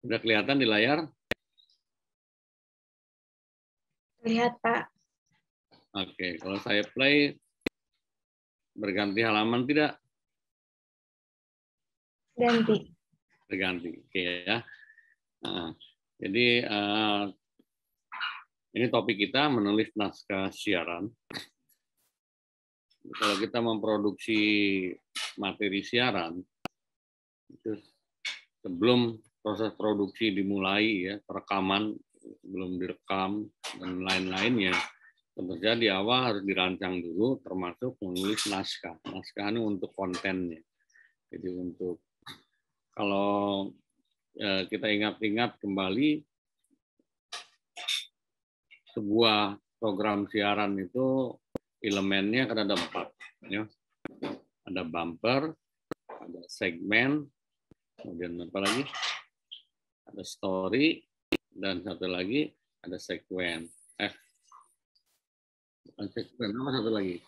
Sudah kelihatan di layar? Lihat, Pak. Oke, kalau saya play, berganti halaman tidak? Ganti. Berganti, oke ya. Nah, jadi ini topik kita menulis naskah siaran. Kalau kita memproduksi materi siaran, itu sebelum proses produksi dimulai ya, rekaman sebelum direkam dan lain-lainnya, tentu saja di awal harus dirancang dulu, termasuk menulis naskah. Naskah ini untuk kontennya. Jadi untuk kalau kita ingat-ingat kembali sebuah program siaran itu elemennya kan ada 4, ya. Ada bumper, ada segmen, kemudian apa lagi? Ada story, dan satu lagi ada sekuen. Bukan sekuen, apa satu lagi?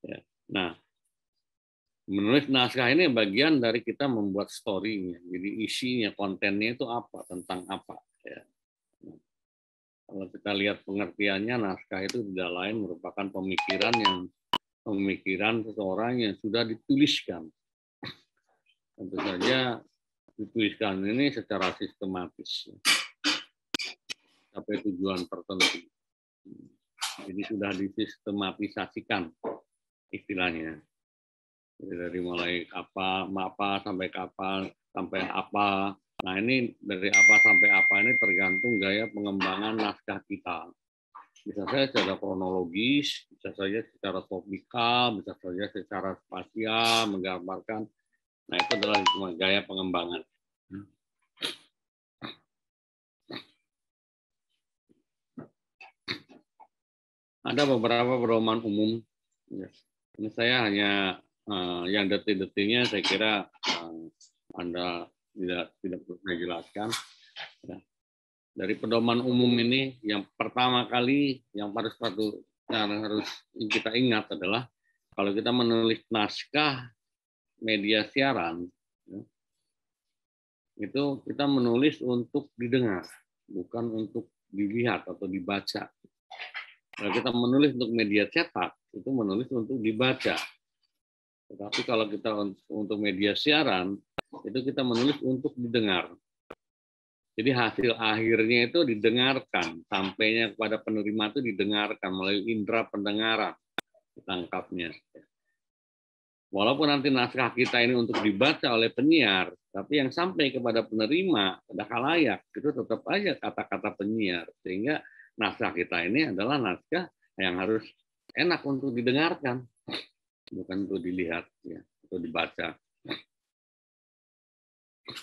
Ya. Nah, menulis naskah ini bagian dari kita membuat story-nya. Jadi isinya, kontennya itu apa, tentang apa. Ya. Nah, kalau kita lihat pengertiannya, naskah itu tidak lain merupakan pemikiran seseorang yang sudah dituliskan. Tentu saja dituliskan ini secara sistematis sampai tujuan tertentu. Jadi sudah disistematisasikan istilahnya. Jadi dari mulai apa sampai kapan sampai apa. Nah ini dari apa sampai apa ini tergantung gaya pengembangan naskah kita. Bisa saja secara kronologis, bisa saja secara topikal, bisa saja secara spasial, menggambarkan. Nah itu adalah gaya pengembangan. Ada beberapa pedoman umum. Ini saya hanya yang detil-detilnya saya kira Anda tidak perlu saya jelaskan. Dari pedoman umum ini, yang pertama kali yang harus kita ingat adalah kalau kita menulis naskah media siaran, itu kita menulis untuk didengar, bukan untuk dilihat atau dibaca. Kalau kita menulis untuk media cetak, itu menulis untuk dibaca. Tetapi kalau kita untuk media siaran, itu kita menulis untuk didengar. Jadi hasil akhirnya itu didengarkan, sampainya kepada penerima itu didengarkan melalui indera pendengaran, ditangkapnya. Walaupun nanti naskah kita ini untuk dibaca oleh penyiar, tapi yang sampai kepada penerima, pada khalayak, itu tetap aja kata-kata penyiar. Sehingga naskah kita ini adalah naskah yang harus enak untuk didengarkan, bukan untuk dilihat, ya, atau dibaca.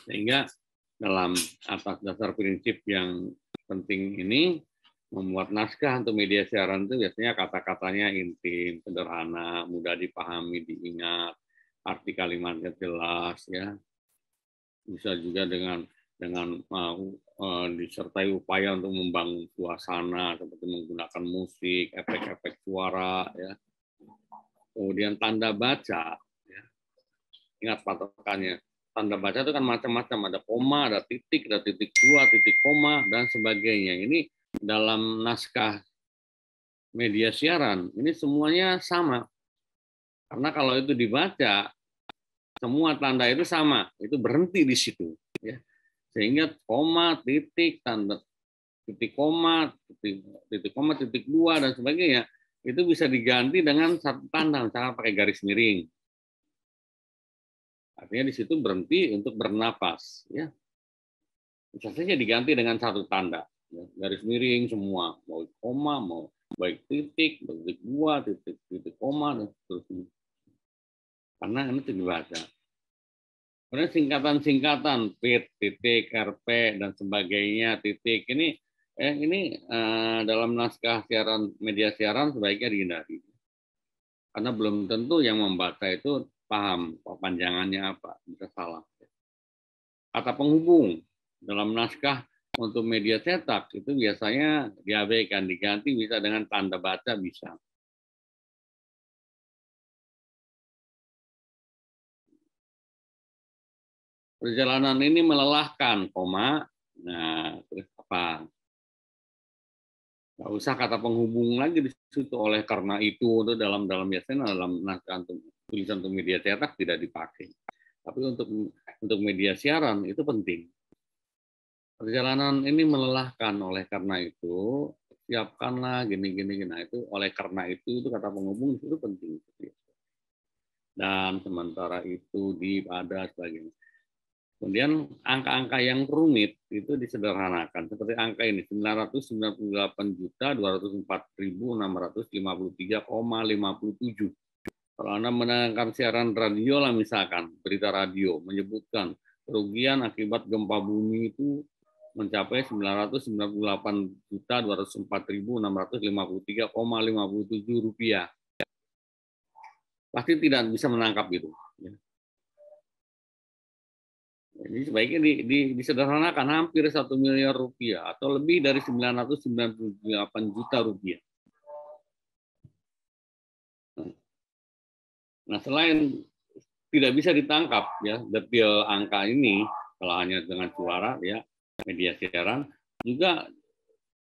Sehingga dalam atas dasar prinsip yang penting ini, membuat naskah untuk media siaran itu biasanya kata-katanya intim, sederhana, mudah dipahami, diingat, arti kalimatnya jelas, ya. Bisa juga dengan disertai upaya untuk membangun suasana seperti menggunakan musik, efek-efek suara, ya. Kemudian tanda baca, ya. Ingat patokannya. Tanda baca itu kan macam-macam, ada koma, ada titik dua, titik koma, dan sebagainya. Ini dalam naskah media siaran, ini semuanya sama. Karena kalau itu dibaca, semua tanda itu sama, itu berhenti di situ. Ya. Sehingga koma, titik, tanda titik koma, titik dua, dan sebagainya, itu bisa diganti dengan satu tanda, misalnya pakai garis miring. Artinya di situ berhenti untuk bernapas, ya. Bisa saja diganti dengan satu tanda, ya. Garis miring semua, mau koma, mau baik titik dua, titik koma, dan seterusnya. Karena ini dibaca. Kemudian singkatan-singkatan pit, titik, rp, dan sebagainya, titik ini dalam naskah siaran media siaran sebaiknya dihindari. Karena belum tentu yang membaca itu paham panjangannya apa, bisa salah. Kata penghubung dalam naskah untuk media cetak itu biasanya diabaikan, diganti bisa dengan tanda baca, bisa. Perjalanan ini melelahkan, koma. Nah, terus apa? Nggak usah kata penghubung lagi di situ. Oleh karena itu dalam biasanya dalam naskah tulisan untuk media cetak tidak dipakai. Tapi untuk media siaran itu penting. Perjalanan ini melelahkan, oleh karena itu siapkanlah gini. Nah itu oleh karena itu kata penghubung itu penting. Dan sementara itu ada sebagainya. Kemudian angka-angka yang rumit itu disederhanakan seperti angka ini 998.204.653,57. Kalau Anda mendengarkan siaran radio lah misalkan berita radio menyebutkan kerugian akibat gempa bumi itu mencapai 998.204.653,57 rupiah. Pasti tidak bisa menangkap itu. Jadi sebaiknya disederhanakan hampir 1 miliar rupiah atau lebih dari 998 juta rupiah. Nah, selain tidak bisa ditangkap ya detail angka ini kalau hanya dengan suara ya media siaran, juga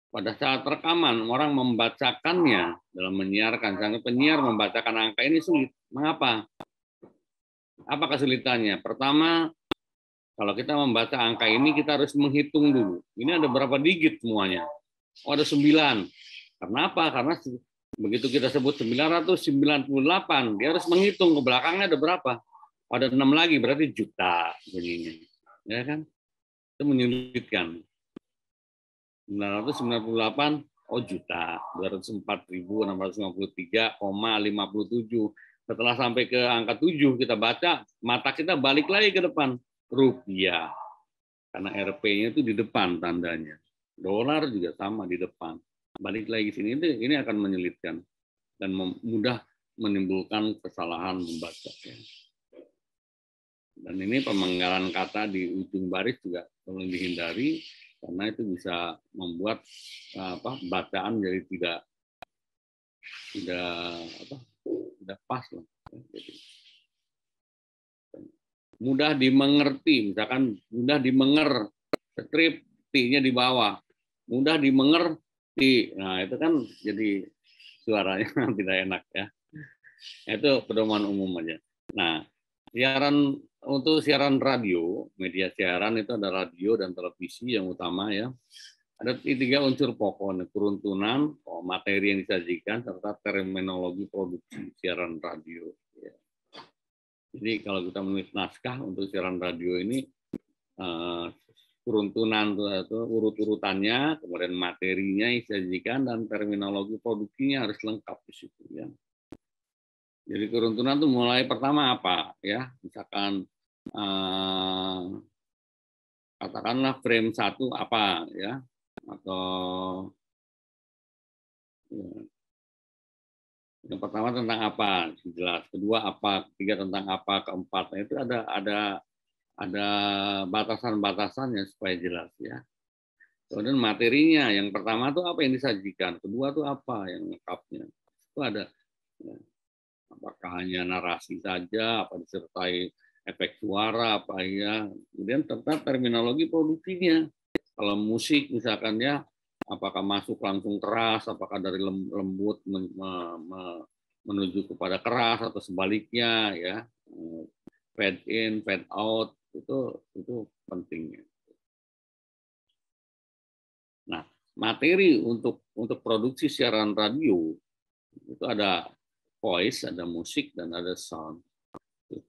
pada saat rekaman orang membacakannya dalam menyiarkan, sangat penyiar membacakan angka ini sulit. Mengapa? Apa kesulitannya? Pertama, kalau kita membaca angka ini, kita harus menghitung dulu. Ini ada berapa digit semuanya? Oh, ada 9. Kenapa? Karena begitu kita sebut 998, dia harus menghitung ke belakangnya ada berapa. Ada 6 lagi, berarti juta bunyinya. Ya kan? Itu menyulitkan. 998, oh juta. 204.653,57. Setelah sampai ke angka 7, kita baca, mata kita balik lagi ke depan. Rupiah, karena RP-nya itu di depan tandanya. Dolar juga sama di depan. Balik lagi sini ini akan menyulitkan dan mudah menimbulkan kesalahan membaca. Dan ini pemenggalan kata di ujung baris juga perlu dihindari karena itu bisa membuat bacaan jadi tidak pas lah. Mudah dimengerti, misalkan mudah dimenger, strip T-nya di bawah, mudah dimengerti. Nah, itu kan jadi suaranya tidak enak ya. Itu pedoman umum aja. Nah, untuk siaran radio, media siaran itu ada radio dan televisi yang utama ya. Ada 3 unsur pokok, keruntunan, materi yang disajikan, serta terminologi produksi siaran radio. Jadi kalau kita menulis naskah untuk siaran radio ini keruntunan itu urut-urutannya, kemudian materinya yang disajikan dan terminologi produksinya harus lengkap di situ ya. Jadi keruntunan itu mulai pertama apa ya? Misalkan katakanlah frame 1 apa ya? Atau ya, yang pertama tentang apa jelas, kedua apa, ketiga tentang apa, keempat. Nah, itu ada batasan-batasannya supaya jelas ya. Kemudian materinya, yang pertama tuh apa yang disajikan, kedua tuh apa yang lengkapnya. Itu ada ya. Apakah hanya narasi saja, apa disertai efek suara apa ya. Kemudian tentang terminologi produksinya. Kalau musik misalkan ya, apakah masuk langsung keras, apakah dari lembut menuju kepada keras atau sebaliknya ya, fade in, fade out itu pentingnya. Nah, materi untuk produksi siaran radio itu ada voice, ada musik dan ada sound.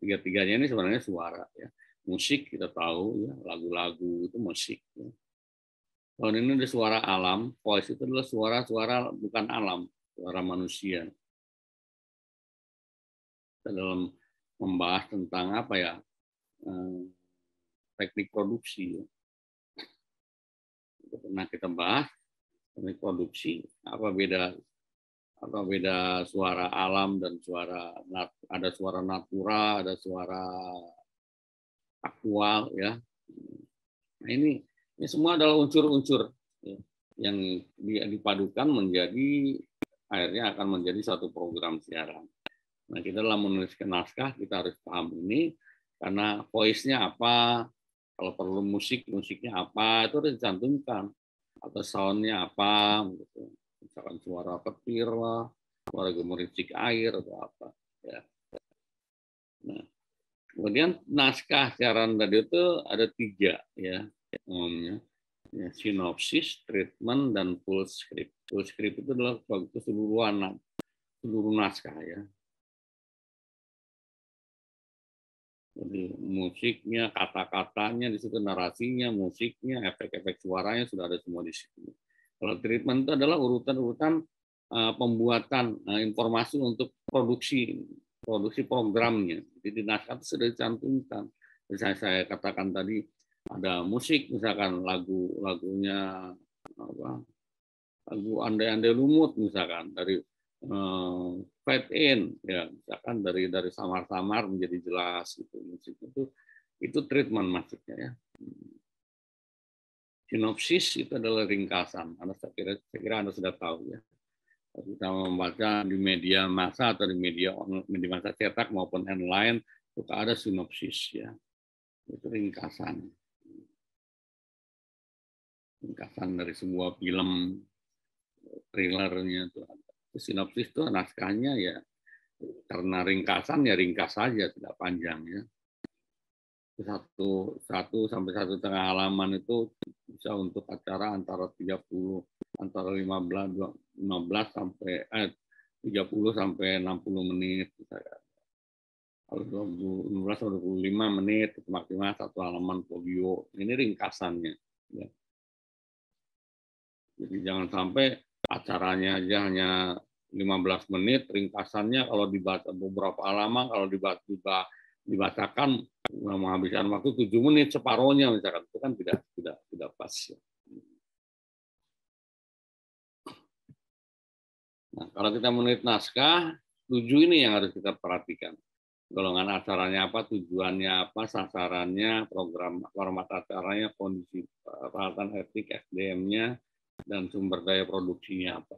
Tiga-tiganya ini sebenarnya suara ya. Musik kita tahu ya, lagu-lagu itu musik ya. Kalau ini ada suara alam, voice itu adalah suara-suara bukan alam, suara manusia. Kita dalam membahas tentang apa ya, teknik produksi. Itu pernah kita bahas teknik produksi, apa beda suara alam dan ada suara natural, ada suara aktual ya. Nah ini semua adalah unsur-unsur ya, yang dipadukan menjadi akhirnya akan menjadi satu program siaran. Nah, kita dalam menuliskan naskah kita harus paham ini Karena voice-nya apa, kalau perlu musiknya apa, itu harus dicantumkan. Atau sound-nya apa, gitu. Misalkan suara petir lah, suara gemericik air atau apa. Ya. Nah, kemudian naskah siaran radio itu ada 3 ya umumnya. Ya, sinopsis, treatment, dan full script. Full script itu adalah keseluruhan seluruh naskah ya. Jadi musiknya, kata-katanya di situ, narasinya, musiknya, efek-efek suaranya sudah ada semua di situ. Kalau treatment itu adalah urutan-urutan pembuatan informasi untuk produksi programnya. Jadi di naskah itu sudah dicantumkan. Misalnya saya katakan tadi ada musik, misalkan lagunya apa? Lagu Andai-andai lumut misalkan dari fade in ya, misalkan dari samar-samar menjadi jelas gitu. Musik itu treatment maksudnya ya. Sinopsis itu adalah ringkasan. Saya kira Anda sudah tahu ya. Kita membaca di media massa atau di media massa cetak maupun online, suka ada sinopsis ya. Itu ringkasan. Ringkasan dari sebuah film, trailernya itu. Sinopsis itu naskahnya ya, karena ringkasan ya ringkas saja, tidak panjang ya. Satu sampai 1,5 halaman itu bisa untuk acara antara 15 sampai 30 sampai 60 menit misalkan. Kalau 15 sampai 25 menit itu maksimal 1 halaman folio. Ini ringkasannya ya. Jadi jangan sampai acaranya aja hanya 15 menit, ringkasannya kalau dibaca beberapa halaman, kalau dibacakan menghabiskan waktu 7 menit separohnya misalkan, itu kan tidak pas ya. Nah, kalau kita menulis naskah, 7 ini yang harus kita perhatikan. Golongan acaranya apa, tujuannya apa, sasarannya, program format acaranya, kondisi peralatan etik, SDM-nya, dan sumber daya produksinya apa.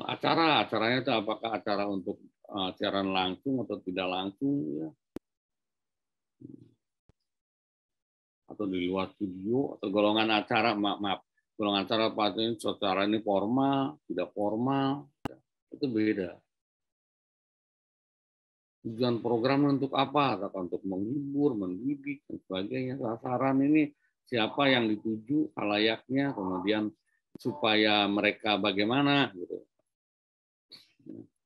Acaranya itu apakah acara untuk siaran langsung atau tidak langsung ya, atau di luar studio, atau golongan acara golongan acara ini secara ini formal, tidak formal, itu beda. Tujuan program untuk apa? Atau untuk menghibur, mendidik, dan sebagainya. Sasaran ini siapa yang dituju, halayaknya, kemudian supaya mereka bagaimana gitu.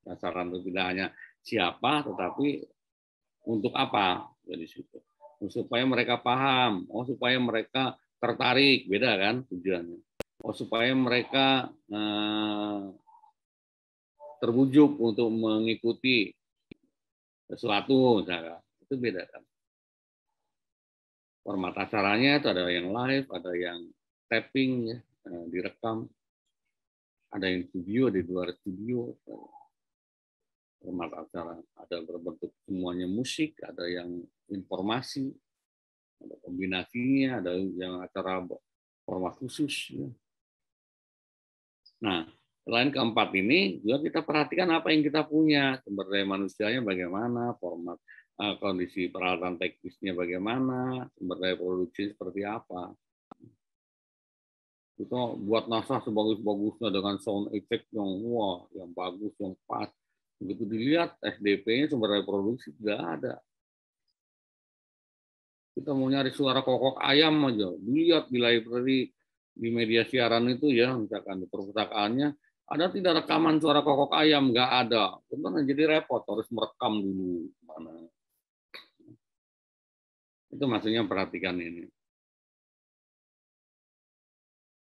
Sasaran itu tidak hanya siapa, tetapi untuk apa di situ. Supaya mereka paham, supaya mereka tertarik, beda kan tujuannya. Supaya mereka terbujuk untuk mengikuti sesuatu, misalkan. Itu beda kan. Format acaranya itu ada yang live, ada yang tapping, ya, direkam, ada yang studio, di luar studio. Format acara ada berbentuk semuanya musik, ada yang informasi, ada kombinasinya, ada yang acara format khusus. Ya. Nah, selain keempat ini, juga kita perhatikan apa yang kita punya, sumber daya manusianya bagaimana, format kondisi peralatan teknisnya bagaimana, sumber daya produksi seperti apa. Kita buat naskah sebagus-bagusnya dengan sound effect yang wah, yang bagus, yang pas. Begitu dilihat SDP-nya sumber daya produksi tidak ada. Kita mau nyari suara kokok ayam aja, dilihat di library, di media siaran itu ya, misalkan di perpustakaannya, ada tidak rekaman suara kokok ayam? Nggak ada. Benar, jadi repot, harus merekam dulu. Mana. Itu maksudnya perhatikan ini.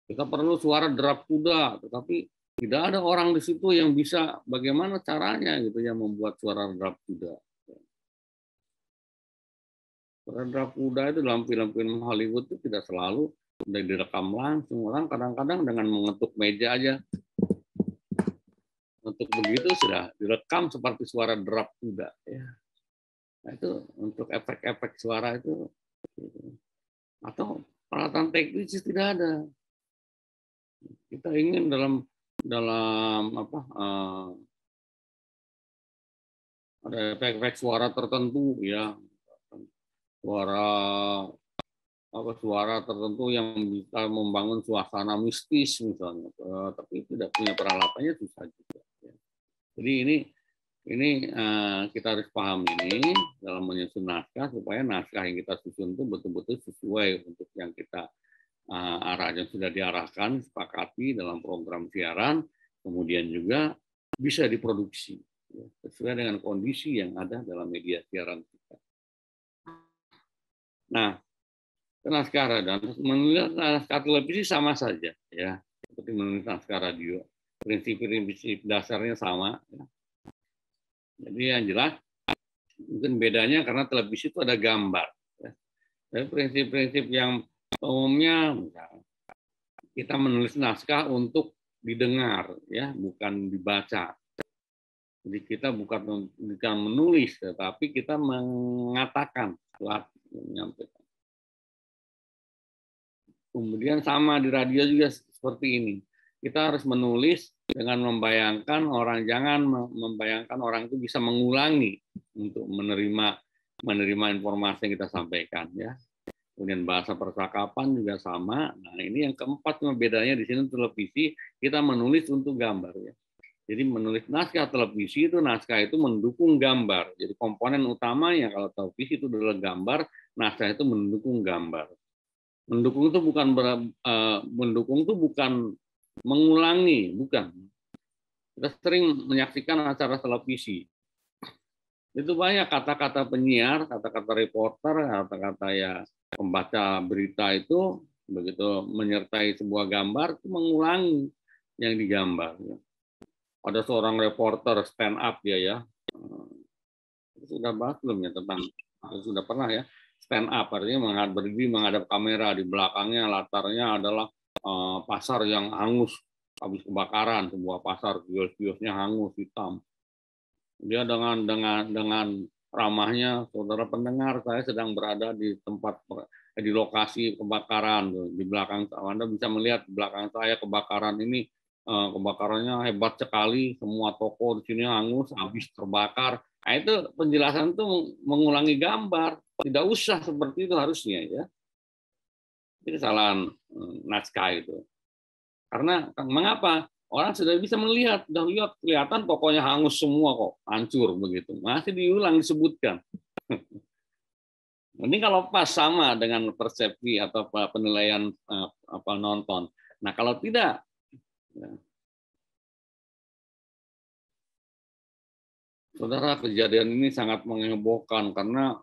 Kita perlu suara derap kuda, tetapi tidak ada orang di situ yang bisa bagaimana caranya gitu ya membuat suara derap kuda. Suara derap kuda itu dalam film-film Hollywood itu tidak selalu direkam langsung. Orang kadang-kadang dengan mengetuk meja aja. Untuk begitu sudah direkam seperti suara derap kuda. Ya. Nah, itu untuk efek-efek suara itu. Atau peralatan teknis tidak ada. Kita ingin dalam ada efek-efek suara tertentu ya, suara suara tertentu yang bisa membangun suasana mistis misalnya, tapi tidak punya peralatannya susah juga. Jadi ini kita harus paham ini dalam menyusun naskah supaya naskah yang kita susun itu betul-betul sesuai untuk yang kita arah yang sudah diarahkan, sepakati dalam program siaran, kemudian juga bisa diproduksi sesuai dengan kondisi yang ada dalam media siaran kita. Nah, naskah dan menulis naskah televisi sama saja ya, seperti menulis naskah radio. Prinsip-prinsip dasarnya sama. Ya. Jadi yang jelas mungkin bedanya karena televisi itu ada gambar. Ya. Tapi prinsip-prinsip yang umumnya kita menulis naskah untuk didengar, ya, bukan dibaca. Jadi kita bukan menulis, tetapi kita mengatakan, menyampaikan. Kemudian sama di radio juga seperti ini. Kita harus menulis dengan membayangkan orang, jangan membayangkan orang itu bisa mengulangi untuk menerima informasi yang kita sampaikan, ya. Kemudian bahasa percakapan juga sama. Nah, ini yang keempat bedanya di sini televisi kita menulis untuk gambar, ya. Jadi menulis naskah televisi itu naskah itu mendukung gambar. Jadi komponen utamanya kalau televisi itu adalah gambar, naskah itu mendukung gambar. Mendukung itu bukan mengulangi, bukan. Kita sering menyaksikan acara televisi. Itu banyak kata-kata penyiar, kata-kata reporter, kata-kata ya pembaca berita itu begitu menyertai sebuah gambar itu mengulangi yang digambar. Ada seorang reporter stand up dia ya. Sudah bahas belum ya tentang sudah pernah ya. Stand up artinya berdiri menghadap kamera, di belakangnya latarnya adalah pasar yang hangus habis kebakaran, sebuah pasar kios-kiosnya hangus hitam. Dia dengan ramahnya, saudara pendengar, saya sedang berada di lokasi kebakaran. Di belakang Anda bisa melihat di belakang saya kebakaran ini, kebakarannya hebat sekali, semua toko di sini hangus, habis terbakar. Nah, itu penjelasan itu mengulangi gambar, tidak usah seperti itu harusnya, ya. Ini kesalahan naskah itu. Karena mengapa? Orang sudah bisa melihat, sudah lihat kelihatan pokoknya hangus semua kok, hancur begitu. Masih diulang disebutkan. Ini kalau pas sama dengan persepsi atau penilaian nonton. Nah kalau tidak, ya. Saudara, kejadian ini sangat menghebohkan karena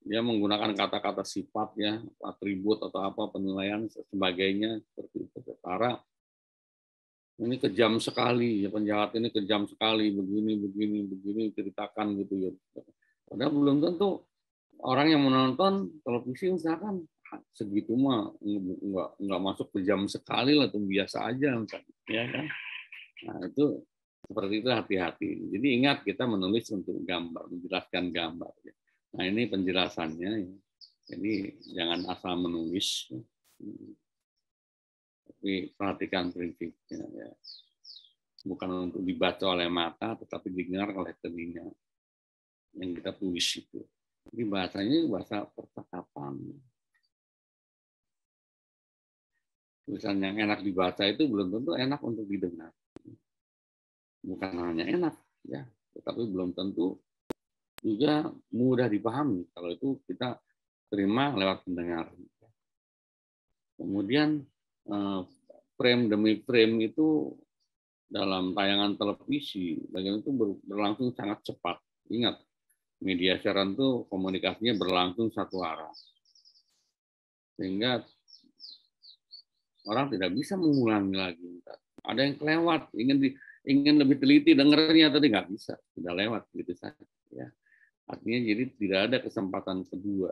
dia menggunakan kata-kata sifat, ya, atribut atau apa penilaian sebagainya seperti itu. Setara ini kejam sekali, ya, penjahat ini kejam sekali, begini ceritakan gitu ya. Padahal belum tentu orang yang menonton televisi misalkan segitu mah nggak masuk kejam sekali lah, itu biasa aja misalkan, ya kan. Nah itu seperti itu, hati-hati. Jadi ingat kita menulis untuk gambar, menjelaskan gambar. Ya. Nah ini penjelasannya. Ya. Jadi jangan asal menulis. Tapi perhatikan prinsipnya, ya. Bukan untuk dibaca oleh mata, tetapi didengar oleh telinga yang kita tulis itu. Jadi bahasanya bahasa percakapan. Tulisan yang enak dibaca itu belum tentu enak untuk didengar. Bukan hanya enak, ya, tetapi belum tentu juga mudah dipahami kalau itu kita terima lewat pendengar. Kemudian frame demi frame itu dalam tayangan televisi, bagian itu berlangsung sangat cepat. Ingat, media siaran itu komunikasinya berlangsung satu arah. Sehingga orang tidak bisa mengulangi lagi. Ada yang kelewat, ingin lebih teliti dengarnya, tadi nggak bisa, sudah lewat gitu saja. Ya. Artinya jadi tidak ada kesempatan kedua.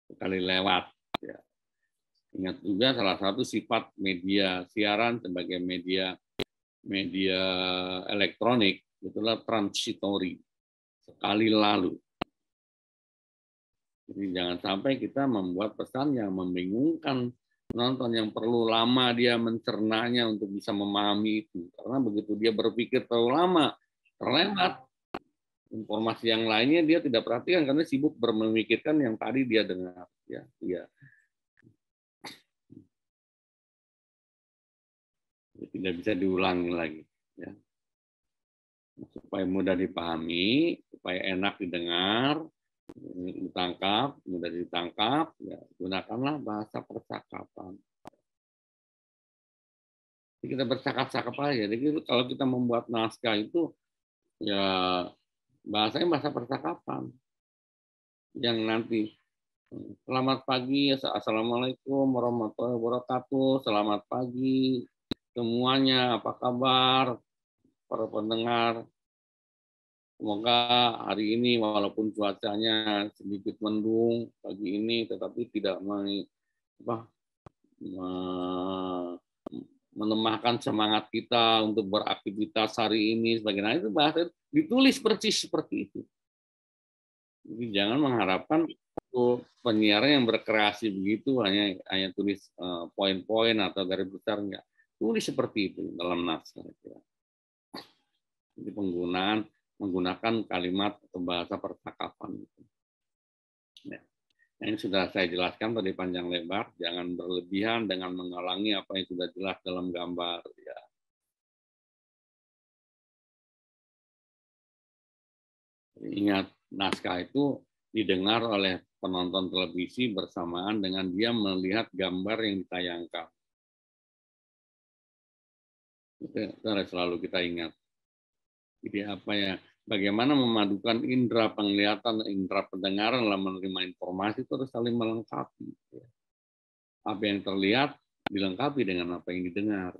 Sekali lewat. Ya. Ingat juga salah satu sifat media siaran sebagai media elektronik itulah transitory, sekali lalu. Jadi jangan sampai kita membuat pesan yang membingungkan penonton yang perlu lama dia mencernanya untuk bisa memahami itu. Karena begitu dia berpikir terlalu lama, terlewat informasi yang lainnya dia tidak perhatikan karena sibuk memikirkan yang tadi dia dengar. Ya, ya. Tidak bisa diulangi lagi. Ya. Supaya mudah dipahami, supaya enak didengar, ditangkap, mudah ditangkap, ya, gunakanlah bahasa percakapan. Jadi kita bercakap-cakap aja. Jadi kalau kita membuat naskah itu, ya bahasanya bahasa percakapan. Yang nanti, selamat pagi, assalamualaikum warahmatullahi wabarakatuh, selamat pagi semuanya, apa kabar para pendengar? Semoga hari ini walaupun cuacanya sedikit mendung pagi ini, tetapi tidak melemahkan semangat kita untuk beraktivitas hari ini. Sebagaimana itu bahasa ditulis persis seperti itu. Jadi jangan mengharapkan penyiar yang berkreasi begitu hanya tulis poin-poin atau garis besar, enggak. Tulis seperti itu dalam naskah. Jadi menggunakan kalimat atau bahasa percakapan. Ya. Ini sudah saya jelaskan tadi panjang lebar, jangan berlebihan dengan menghalangi apa yang sudah jelas dalam gambar. Ya. Ingat, naskah itu didengar oleh penonton televisi bersamaan dengan dia melihat gambar yang ditayangkan. Itu harus selalu kita ingat. Jadi apa ya? Bagaimana memadukan indera penglihatan dan indera pendengaran dalam menerima informasi itu harus saling melengkapi. Apa yang terlihat dilengkapi dengan apa yang didengar.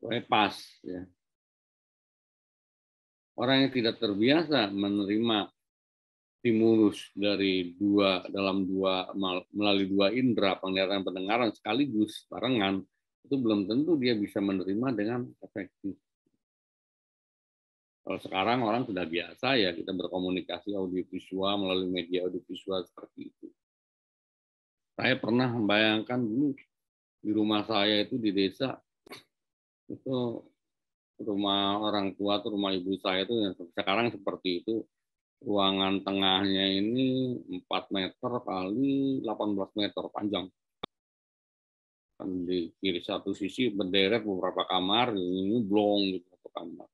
Supaya pas. Ya. Orang yang tidak terbiasa menerima stimulus melalui dua indera penglihatan dan pendengaran sekaligus barengan, itu belum tentu dia bisa menerima dengan efektif. Kalau sekarang orang sudah biasa ya kita berkomunikasi audiovisual melalui media audiovisual seperti itu. Saya pernah membayangkan dulu di rumah saya itu di desa, itu rumah orang tua atau rumah ibu saya itu yang sekarang seperti itu, ruangan tengahnya ini 4 meter kali 18 meter panjang. Di kiri satu sisi berderet beberapa kamar, ini blong gitu satu kamar,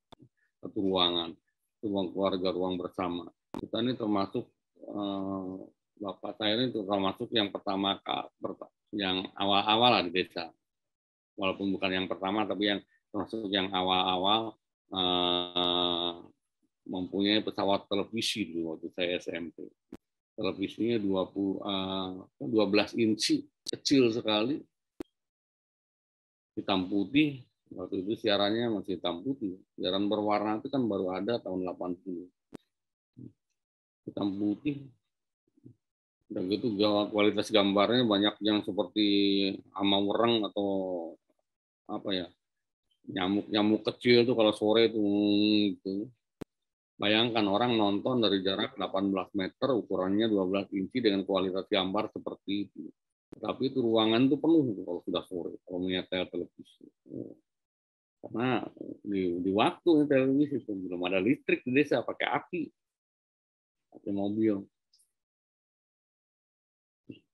satu ruangan, ruang keluarga, ruang bersama. Kita ini termasuk bapak saya ini termasuk yang pertama, yang awal-awal lah di desa. Walaupun bukan yang pertama, tapi yang termasuk yang awal-awal mempunyai pesawat televisi dulu waktu saya SMP. Televisinya 12 inci, kecil sekali. Hitam putih, waktu itu siarannya masih hitam putih. Siaran berwarna itu kan baru ada tahun 80. Hitam putih. Dan itu kualitas gambarnya banyak yang seperti hama wereng atau apa ya, nyamuk kecil tuh kalau sore tuh gitu. Bayangkan orang nonton dari jarak 18 meter, ukurannya 12 inci dengan kualitas gambar seperti itu. Tapi itu ruangan itu penuh kalau sudah sore, kalau melihat televisi. Karena di waktu televisi itu belum ada listrik di desa, pakai api, pakai mobil.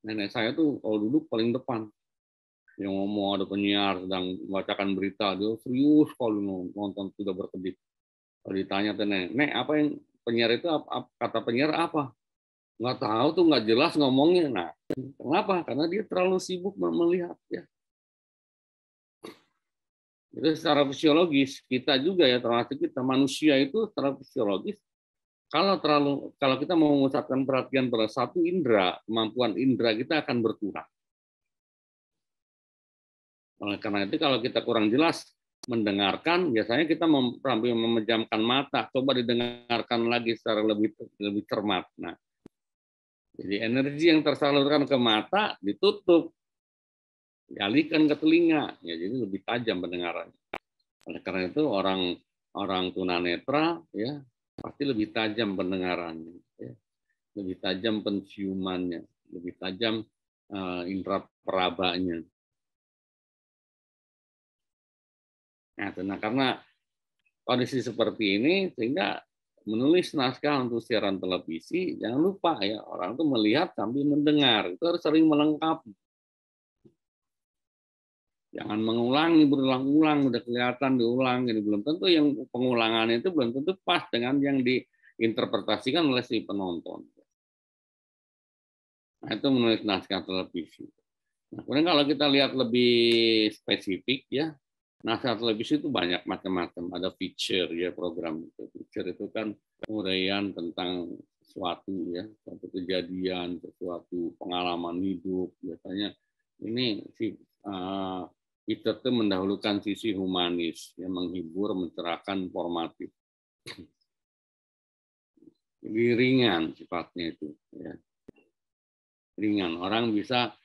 Nenek saya tuh kalau duduk paling depan. Yang ngomong ada penyiar sedang membacakan berita, dia serius kalau nonton sudah berkedip. Kalau ditanya nenek, apa yang penyiar itu kata penyiar apa? Nggak tahu tuh, nggak jelas ngomongnya. Nah, kenapa? Karena dia terlalu sibuk melihat ya. Itu secara fisiologis kita juga ya, termasuk kita manusia itu secara fisiologis. Kalau kita mau memusatkan perhatian pada satu indera, kemampuan indera kita akan berkurang. Oleh karena itu kalau kita kurang jelas mendengarkan, biasanya kita memejamkan mata, coba didengarkan lagi secara lebih cermat. Nah, jadi energi yang tersalurkan ke mata ditutup, dialihkan ke telinga, ya jadi lebih tajam pendengarannya. Oleh karena itu orang tunanetra ya pasti lebih tajam pendengarannya. Ya. lebih tajam penciumannya, lebih tajam indera perabanya. Nah, karena kondisi seperti ini, sehingga menulis naskah untuk siaran televisi, jangan lupa ya, orang itu melihat sambil mendengar, itu harus sering melengkapi. Jangan mengulangi berulang-ulang, udah kelihatan diulang, jadi belum tentu yang pengulangan itu belum tentu pas dengan yang diinterpretasikan oleh si penonton. Nah, itu menulis naskah televisi. Nah, kemudian kalau kita lihat lebih spesifik ya, naskah televisi itu banyak macam-macam. Ada feature ya, program itu. Feature itu kan uraian tentang sesuatu ya, suatu kejadian, sesuatu pengalaman hidup. Biasanya ini si feature itu mendahulukan sisi humanis, yang menghibur, mencerahkan, informatif. Jadi ringan sifatnya itu. Ya. Ringan, orang bisa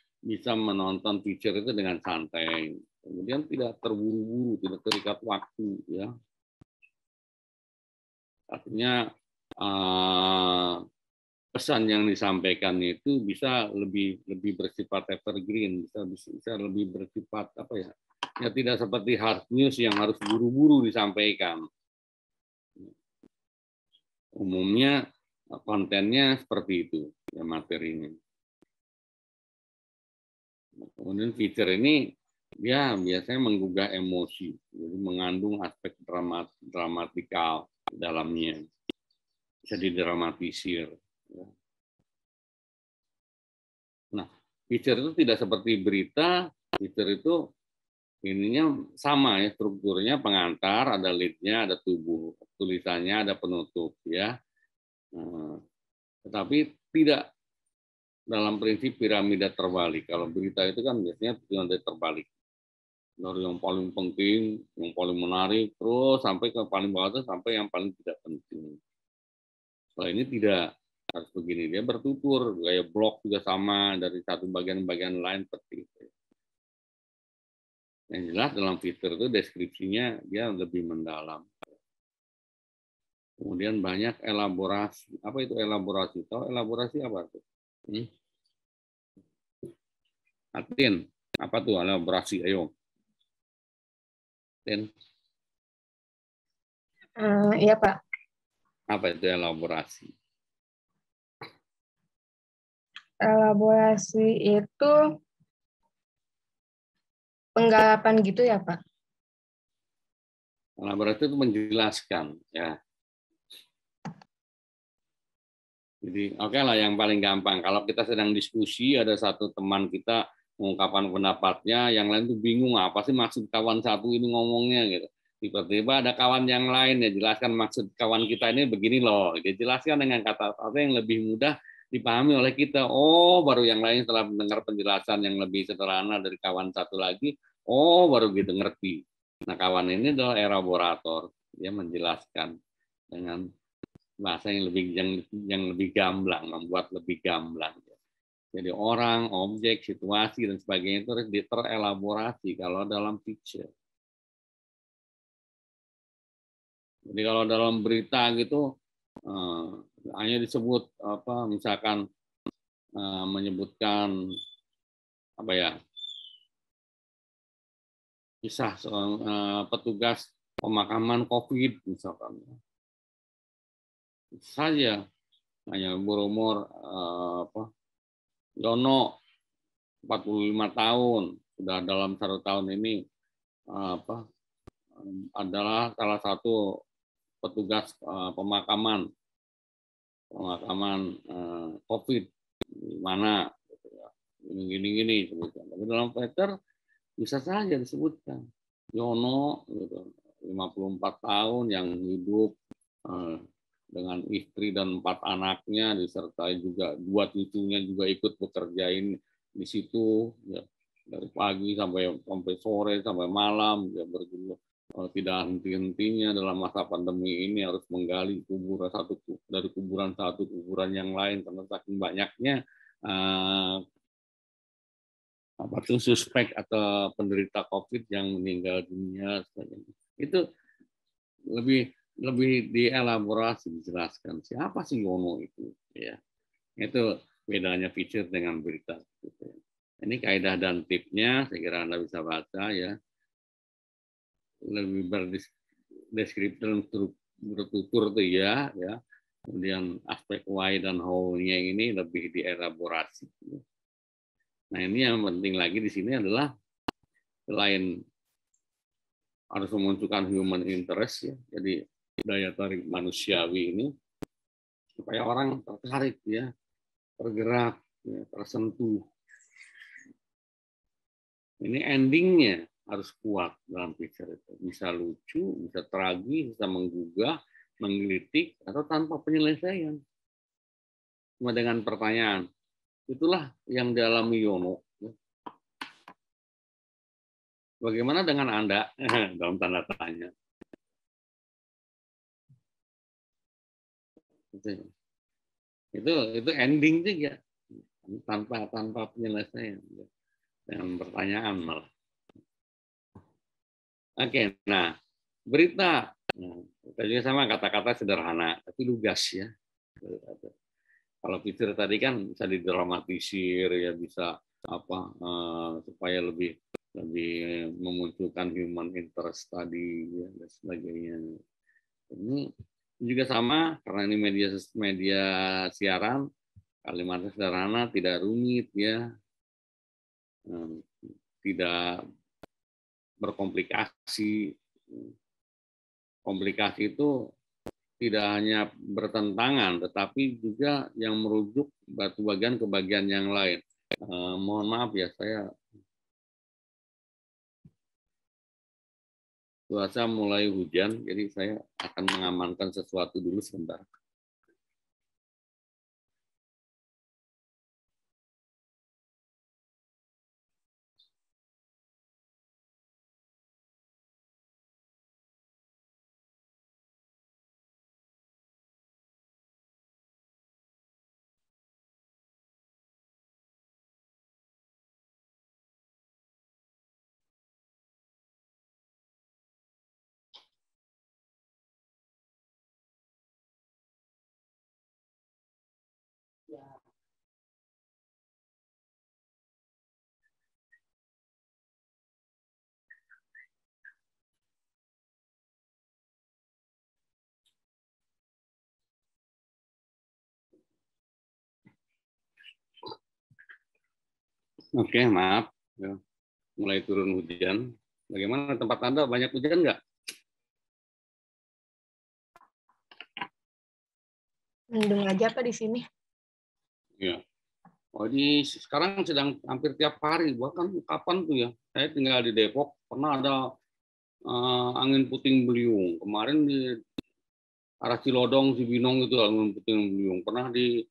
menonton feature itu dengan santai. Kemudian tidak terburu-buru, tidak terikat waktu, ya. Artinya pesan yang disampaikan itu bisa lebih bersifat evergreen, bisa lebih bersifat apa ya? Ya tidak seperti hard news yang harus buru-buru disampaikan. Umumnya kontennya seperti itu, ya materinya. Kemudian feature ini dia biasanya menggugah emosi, jadi mengandung aspek dramatikal di dalamnya, bisa didramatisir. Nah, feature itu tidak seperti berita, feature itu ininya sama ya, strukturnya pengantar, ada lead-nya, ada tubuh, tulisannya, ada penutup ya. Tetapi tidak dalam prinsip piramida terbalik. Kalau berita itu kan biasanya piramida terbalik. Dari yang paling penting, yang paling menarik, terus sampai ke paling bawah, sampai yang paling tidak penting. Kalau ini tidak harus begini, dia bertutur, kayak blog juga sama, dari satu bagian-bagian lain seperti itu. Yang jelas dalam fitur itu deskripsinya dia lebih mendalam. Kemudian banyak elaborasi. Apa itu elaborasi? Tahu elaborasi apa itu? Atin, apa tuh elaborasi? Ayo. Atin. Iya, Pak. Apa itu elaborasi? Elaborasi itu penggalapan gitu ya, Pak? Elaborasi itu menjelaskan, ya. Jadi oke lah yang paling gampang. Kalau kita sedang diskusi, ada satu teman kita mengungkapkan pendapatnya, yang lain tuh bingung apa sih maksud kawan satu ini ngomongnya gitu. Tiba-tiba ada kawan yang lain ya jelaskan maksud kawan kita ini begini loh. Dia jelaskan dengan kata-kata yang lebih mudah dipahami oleh kita. Oh, baru yang lain setelah mendengar penjelasan yang lebih sederhana dari kawan satu lagi, oh baru gitu ngerti. Nah, kawan ini adalah elaborator. Dia menjelaskan dengan bahasa yang lebih gamblang, membuat lebih gamblang. Jadi orang, objek, situasi dan sebagainya itu harus terelaborasi kalau dalam feature. Jadi kalau dalam berita gitu hanya disebut apa, misalkan menyebutkan apa ya, kisah seorang petugas pemakaman COVID misalkan. Saja hanya berumur Yono 45 tahun, sudah dalam 1 tahun ini adalah salah satu petugas pemakaman COVID di mana gini sebutkan. Tapi dalam Twitter bisa saja disebutkan Yono gitu, 54 tahun yang hidup dengan istri dan 4 anaknya, disertai juga 2 cucunya juga ikut bekerjain di situ ya, dari pagi sampai sore sampai malam ya, bergelut tidak henti-hentinya dalam masa pandemi ini, harus menggali kuburan satu dari kuburan satu kuburan yang lain karena saking banyaknya suspek atau penderita COVID yang meninggal dunia. Itu lebih dielaborasi, dijelaskan siapa sih Yono itu ya. Itu bedanya feature dengan berita. Ini kaidah dan tipsnya, saya kira Anda bisa baca ya. Lebih berdeskriptif bertutur tuh ya. Kemudian aspek why dan how-nya ini lebih dielaborasi. Nah ini yang penting lagi di sini adalah selain harus memunculkan human interest ya, jadi daya tarik manusiawi ini supaya orang tertarik ya, tergerak, ya, tersentuh. Ini endingnya harus kuat dalam picture itu. Bisa lucu, bisa tragis, bisa menggugah, menggelitik, atau tanpa penyelesaian. Cuma dengan pertanyaan. Itulah yang dialami Yono. Bagaimana dengan Anda? Dalam tanda tanya. Itu ending juga tanpa penyelesaian dengan pertanyaan malah. Oke, nah berita, nah, juga sama kata-kata sederhana tapi lugas ya. Kalau Peter tadi kan bisa didramatisir ya, bisa apa supaya lebih memunculkan human interest tadi ya, dan sebagainya. Ini juga sama karena ini media siaran, kalimatnya sederhana, tidak rumit ya, tidak berkomplikasi. Komplikasi itu tidak hanya bertentangan, tetapi juga yang merujuk satu bagian ke bagian yang lain. Mohon maaf ya, saya cuaca mulai hujan, jadi saya akan mengamankan sesuatu dulu sebentar. Oke, maaf. Ya, mulai turun hujan. Bagaimana tempat Anda, banyak hujan nggak? Mendung aja Pak di sini. Ya. Oh, ini sekarang sedang hampir tiap hari. Bahkan kapan tuh ya? Saya tinggal di Depok, pernah ada angin puting beliung. Kemarin di arah Cilodong, Cibinong itu angin puting beliung. Pernah di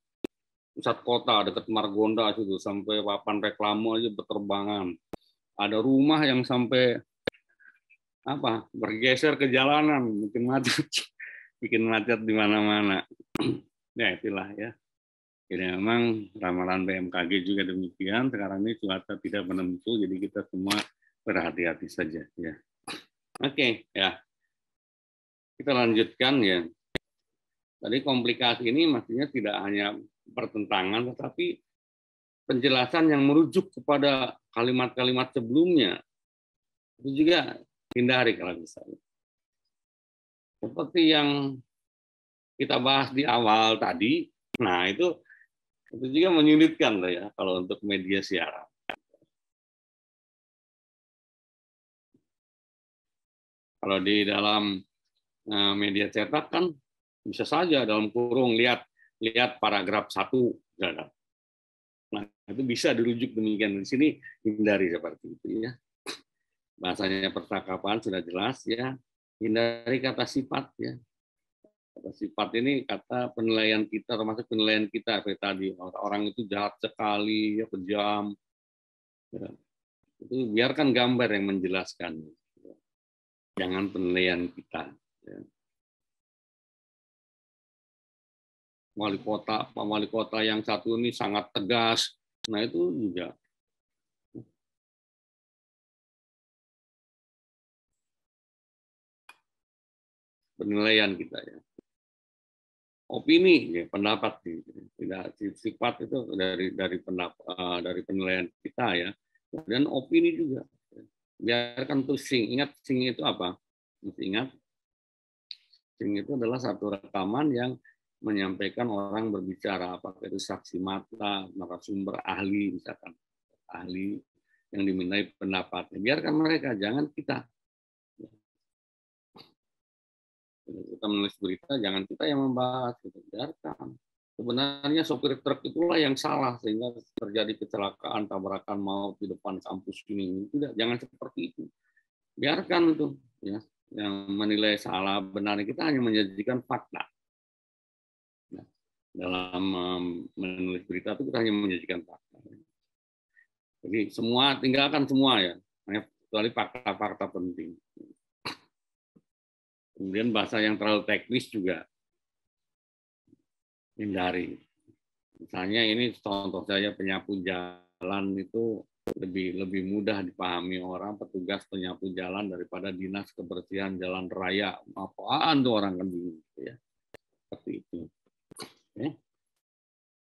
pusat kota dekat Margonda itu sampai papan reklame aja berterbangan. Ada rumah yang sampai apa bergeser ke jalanan, bikin macet, bikin macet di mana-mana. Ya itulah ya. Jadi memang ramalan BMKG juga demikian. Sekarang ini cuaca tidak menentu, jadi kita semua berhati-hati saja. Ya. Oke, ya. Kita lanjutkan ya. Tadi komplikasi ini maksudnya tidak hanya pertentangan, tetapi penjelasan yang merujuk kepada kalimat-kalimat sebelumnya. Itu juga hindari kalau bisa. Seperti yang kita bahas di awal tadi, nah itu juga menyulitkan ya kalau untuk media siaran. Kalau di dalam media cetak kan bisa saja dalam kurung lihat paragraf 1. Nah, itu bisa dirujuk demikian. Di sini hindari seperti itu ya. Bahasanya percakapan sudah jelas ya. Hindari kata sifat ya. Kata sifat ini kata penilaian kita, termasuk penilaian kita seperti tadi. Orang itu jahat sekali, ya, kejam. Ya. Itu biarkan gambar yang menjelaskan. Jangan penilaian kita. Ya. Pak wali kota yang satu ini sangat tegas. Nah itu juga penilaian kita ya. opini, ya, pendapat, tidak sifat itu dari pendapat, dari penilaian kita ya, dan opini juga. Biarkan tuh sing, ingat sing itu apa? Mesti ingat, sing itu adalah satu rekaman yang menyampaikan orang berbicara, apakah itu saksi mata, narasumber, ahli, misalkan ahli yang dimintai pendapatnya. Biarkan mereka, jangan kita. Kita menulis berita, jangan kita yang membahas, gitu. Biarkan. Sebenarnya sopir truk itulah yang salah sehingga terjadi kecelakaan, tabrakan maut di depan kampus ini. Tidak, jangan seperti itu. Biarkan itu, ya, yang menilai salah benar, kita hanya menyajikan fakta. Nah, dalam menulis berita itu kita hanya menyajikan fakta. Jadi semua, tinggalkan semua ya, hanya kecuali fakta-fakta penting. Kemudian bahasa yang terlalu teknis juga hindari. Misalnya ini contoh saja, penyapu jalan itu lebih mudah dipahami orang, petugas penyapu jalan daripada dinas kebersihan jalan raya. Apaan tuh orang kan bingung, ya. Seperti itu. Ya.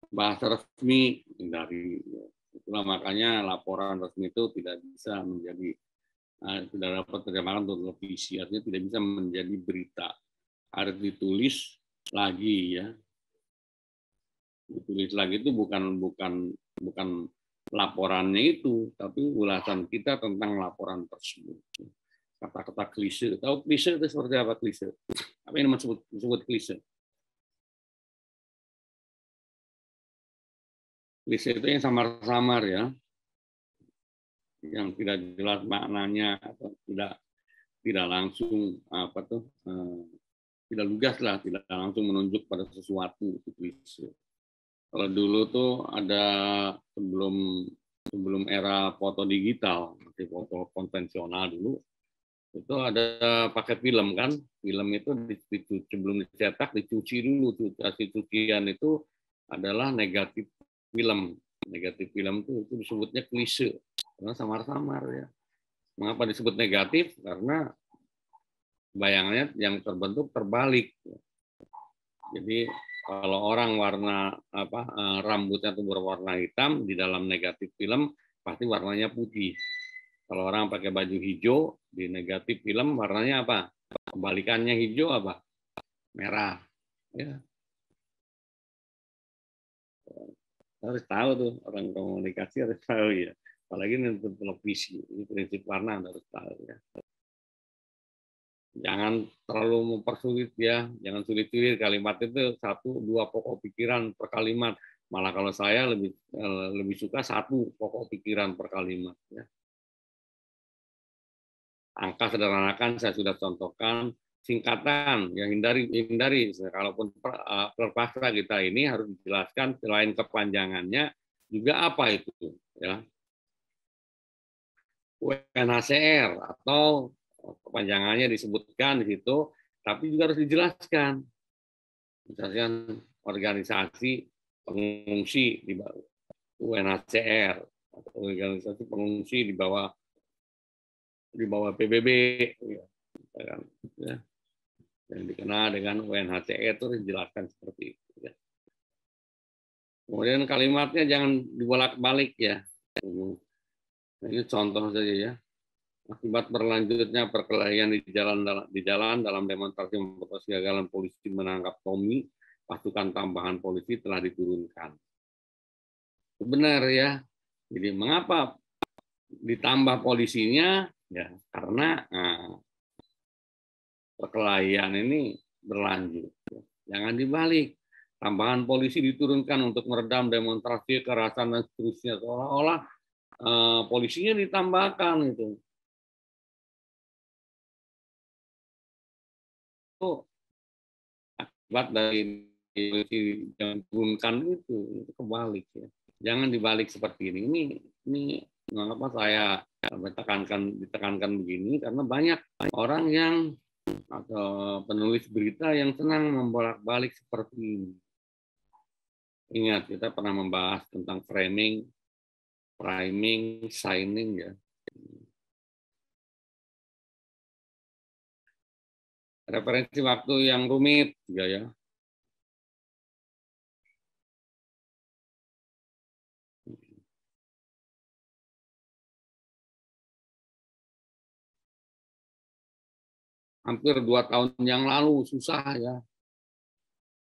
Bahasa resmi hindari. Itulah makanya laporan resmi itu tidak bisa menjadi, tidak dapat terjemahkan untuk televisi, artinya tidak bisa menjadi berita. Harus ditulis lagi ya. Ditulis lagi itu bukan laporannya itu, tapi ulasan kita tentang laporan tersebut. Kata-kata klise, tahu klise itu seperti apa klise? Apa yang disebut klise? Klise itu yang samar-samar ya, yang tidak jelas maknanya atau tidak langsung tidak lugas lah, tidak langsung menunjuk pada sesuatu, itu klise. Kalau dulu tuh ada sebelum era foto digital, masih foto konvensional dulu, itu ada pakai film kan, film itu sebelum dicetak dicuci dulu, hasil cucian itu adalah negatif film. Negatif film itu disebutnya klise, karena samar-samar ya. Mengapa disebut negatif? Karena bayangannya yang terbentuk terbalik. Jadi kalau orang rambutnya itu berwarna hitam, di dalam negatif film pasti warnanya putih. Kalau orang pakai baju hijau, di negatif film warnanya apa? Kebalikannya hijau apa? Merah. Ya. Harus tahu tuh, orang komunikasi harus tahu ya. Apalagi nonton televisi, ini prinsip warna harus tahu ya. Jangan terlalu mempersulit ya, jangan sulit-sulit, kalimat itu 1-2 pokok pikiran per kalimat. Malah kalau saya lebih suka 1 pokok pikiran per kalimat ya. Angka sederhanakan saya sudah contohkan, singkatan yang hindari kalaupun perpasra kita ini harus dijelaskan selain kepanjangannya juga apa itu ya. UNHCR atau kepanjangannya disebutkan di situ, tapi juga harus dijelaskan. Misalkan organisasi pengungsi di bawah UNHCR atau organisasi pengungsi di bawah PBB, ya, yang dikenal dengan UNHCR itu dijelaskan seperti itu. Ya. Kemudian kalimatnya jangan dibolak-balik ya. Ini contoh saja ya. Akibat berlanjutnya perkelahian di jalan dalam demonstrasi memprotes kegagalan polisi menangkap Tommy, pasukan tambahan polisi telah diturunkan. Benar ya. Jadi mengapa ditambah polisinya? Ya karena perkelahian ini berlanjut. Jangan dibalik. Tambahan polisi diturunkan untuk meredam demonstrasi kekerasan dan seterusnya, seolah-olah polisinya ditambahkan itu. Akibat dari yang diturunkan itu kebalik ya. Jangan dibalik seperti ini. Ini mengapa saya ditekankan begini, karena banyak orang yang atau penulis berita yang senang membolak-balik seperti ini. Ingat, kita pernah membahas tentang framing, priming, signing ya. Referensi waktu yang rumit juga ya. hampir 2 tahun yang lalu, susah ya.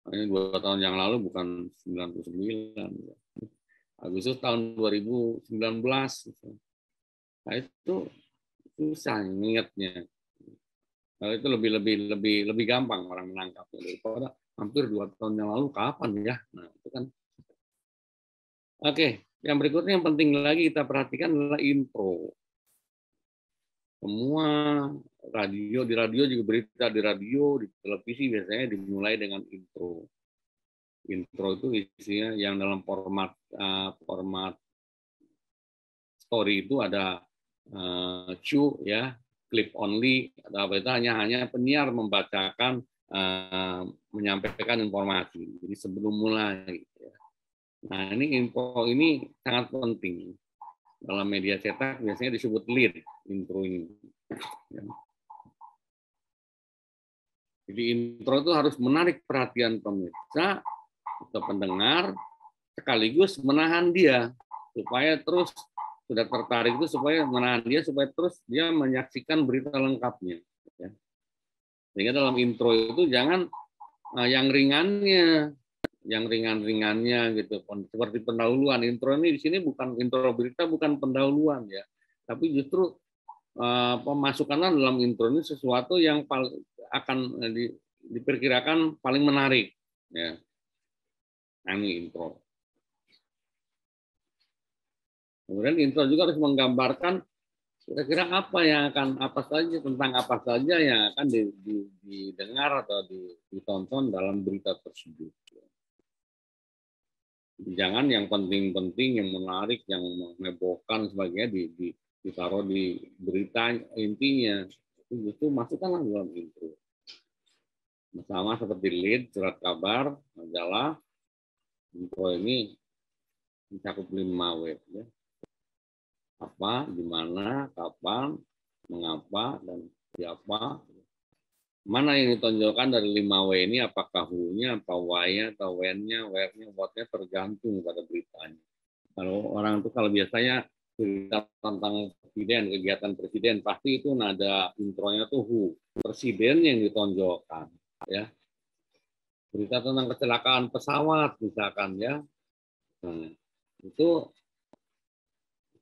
Ini 2 tahun yang lalu, bukan 99. Ya. Agustus tahun 2019. Nah, itu susah ingatnya. Kalau itu lebih gampang orang menangkapnya daripada hampir 2 tahun yang lalu, kapan ya? Nah, itu kan. Oke, yang berikutnya yang penting lagi kita perhatikan adalah intro. Semua radio, di radio juga berita, di radio, di televisi biasanya dimulai dengan intro. Intro itu isinya yang dalam format story itu ada cue ya, clip only, atau apa itu hanya penyiar membacakan, menyampaikan informasi. Jadi sebelum mulai. Ya. Nah, ini info ini sangat penting. Dalam media cetak biasanya disebut lead, intro ini. Ya. Jadi intro itu harus menarik perhatian pemirsa atau pendengar, sekaligus menahan dia supaya terus sudah tertarik itu, supaya menahan dia supaya terus dia menyaksikan berita lengkapnya. Ya. Sehingga dalam intro itu jangan yang ringannya, yang ringan-ringannya gitu, seperti pendahuluan. Intro ini di sini bukan intro berita, bukan pendahuluan ya, tapi justru pemasukan dalam intro ini sesuatu yang akan diperkirakan paling menarik ya. Nah, ini intro. Kemudian intro juga harus menggambarkan kira-kira apa saja tentang apa saja yang akan didengar atau ditonton dalam berita tersebut. Jangan yang penting-penting, yang menarik, yang menghebohkan sebagainya ditaruh di berita intinya. Itu justru masukkanlah dalam intro. Sama seperti lead, surat kabar, majalah, intro ini mencakup 5W. Ya. Apa, di mana, kapan, mengapa, dan siapa. Mana yang ditonjolkan dari 5W ini, apakah who-nya, apa why-nya, atau when-nya, where-nya, what-nya, tergantung pada beritanya. Kalau orang itu kalau biasanya berita tentang presiden, kegiatan presiden, pasti itu nada intronya tuh who, presiden yang ditonjolkan. Ya. Berita tentang kecelakaan pesawat misalkan ya, nah, itu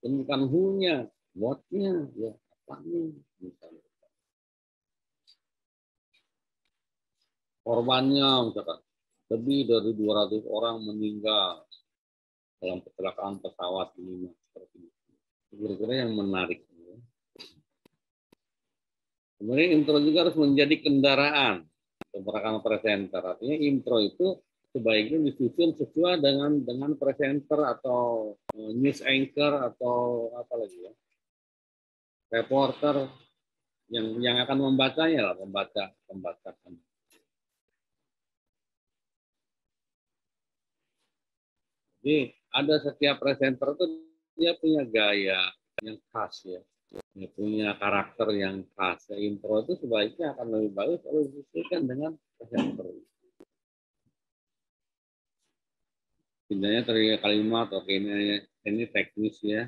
bukan who-nya, what-nya, ya apanya misalnya. Korbannya misalkan lebih dari 200 orang meninggal dalam kecelakaan pesawat ini, seperti itu. Kira-kira yang menarik. Kemudian intro juga harus menjadi kendaraan untuk presenter. Artinya intro itu sebaiknya disusun sesuai dengan presenter atau news anchor atau apa lagi ya, reporter yang akan membacanya lah, membacakan. Jadi ada setiap presenter itu dia punya gaya yang khas ya, dia punya karakter yang khas. Intro itu sebaiknya akan lebih bagus kalau disesuaikan dengan presenter. Pindahnya dari kalimat, oke ini teknis ya.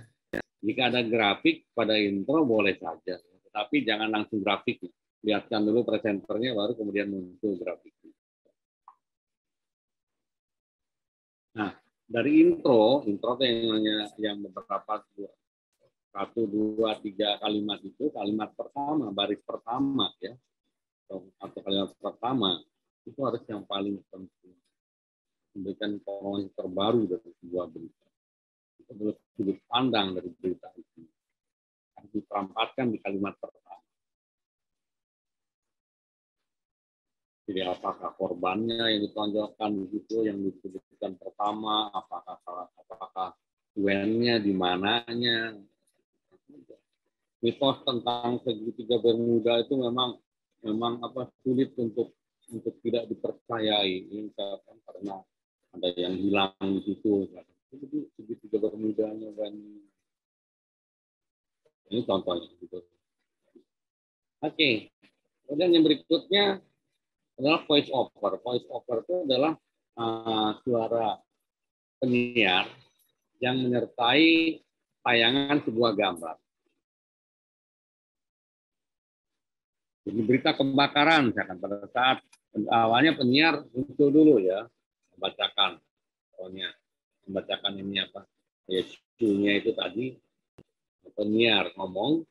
Jika ada grafik pada intro boleh saja, tetapi jangan langsung grafik. Lihatkan dulu presenternya, baru kemudian muncul grafiknya. Nah, dari intro yang beberapa 1, 2, 3 kalimat itu, kalimat pertama, baris pertama ya, atau kalimat pertama itu harus yang paling penting, memberikan informasi terbaru dari sebuah berita. Itu adalah sudut pandang dari berita itu, harus diterampatkan di kalimat pertama. Jadi apakah korbannya yang ditonjolkan di situ, yang disebutkan pertama, apakah when-nya di mananya. Mitos tentang segitiga Bermuda itu memang sulit untuk tidak dipercayai, ini karena ada yang hilang di situ. Jadi segitiga Bermudanya dan ini contohnya gitu. Oke. Kemudian yang berikutnya adalah voice over. Voice over itu adalah suara penyiar yang menyertai tayangan sebuah gambar. Jadi berita kebakaran, misalkan pada saat awalnya penyiar muncul dulu ya, membacakan, pokoknya membacakan ini apa, ya isunya itu tadi, penyiar ngomong,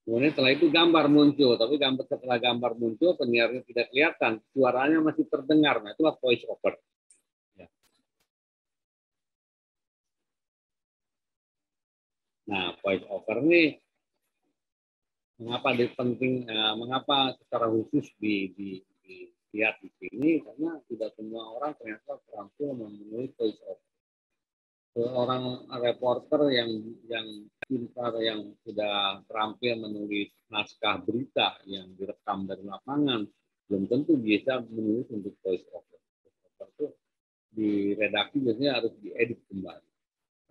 kemudian setelah itu gambar muncul, tapi setelah gambar muncul penyiarnya tidak kelihatan, suaranya masih terdengar, nah itulah voice over. Ya. Nah voice over ini mengapa secara khusus dilihat di sini, karena tidak semua orang ternyata terampil memenuhi voice over. Seorang reporter yang pintar, yang sudah terampil menulis naskah berita yang direkam dari lapangan, belum tentu bisa menulis untuk voice over. Voice over itu di redaksi biasanya harus diedit kembali.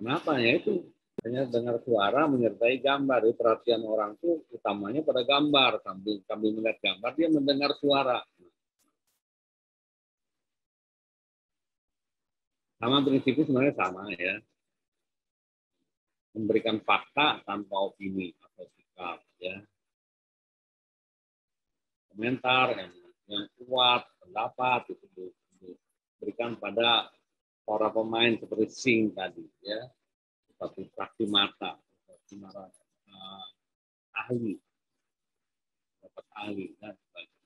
Kenapa? Ya itu hanya dengar suara menyertai gambar. Jadi perhatian orang tuh utamanya pada gambar, sambil melihat gambar dia mendengar suara. Sama prinsipnya sebenarnya sama ya. Memberikan fakta tanpa opini atau sikap ya. Komentar yang kuat, pendapat itu diberikan pada para pemain seperti Sing tadi ya. Seperti saksi mata, ahli, dapat ahli dan sebagainya.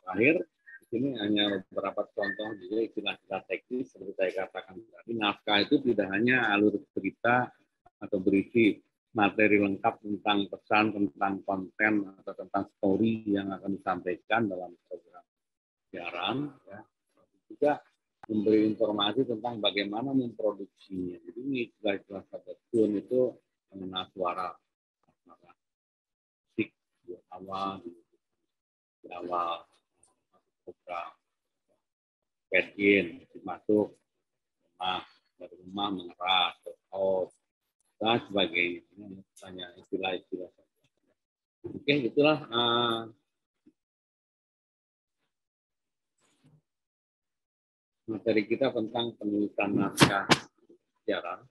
Terakhir, di sini hanya beberapa contoh juga istilah-istilah teknis seperti saya katakan tadi. Naskah itu tidak hanya alur cerita atau berisi materi lengkap tentang pesan, tentang konten atau tentang story yang akan disampaikan dalam program siaran, ya. Juga memberi informasi tentang bagaimana memproduksinya. Jadi ini istilah-istilah tune itu mengenal suara, musik di awal, program fade in, masuk rumah, dari rumah mengeras, off, dan sebagainya. Ini hanya istilah-istilah. Oke, itulah materi kita tentang penulisan naskah sejarah.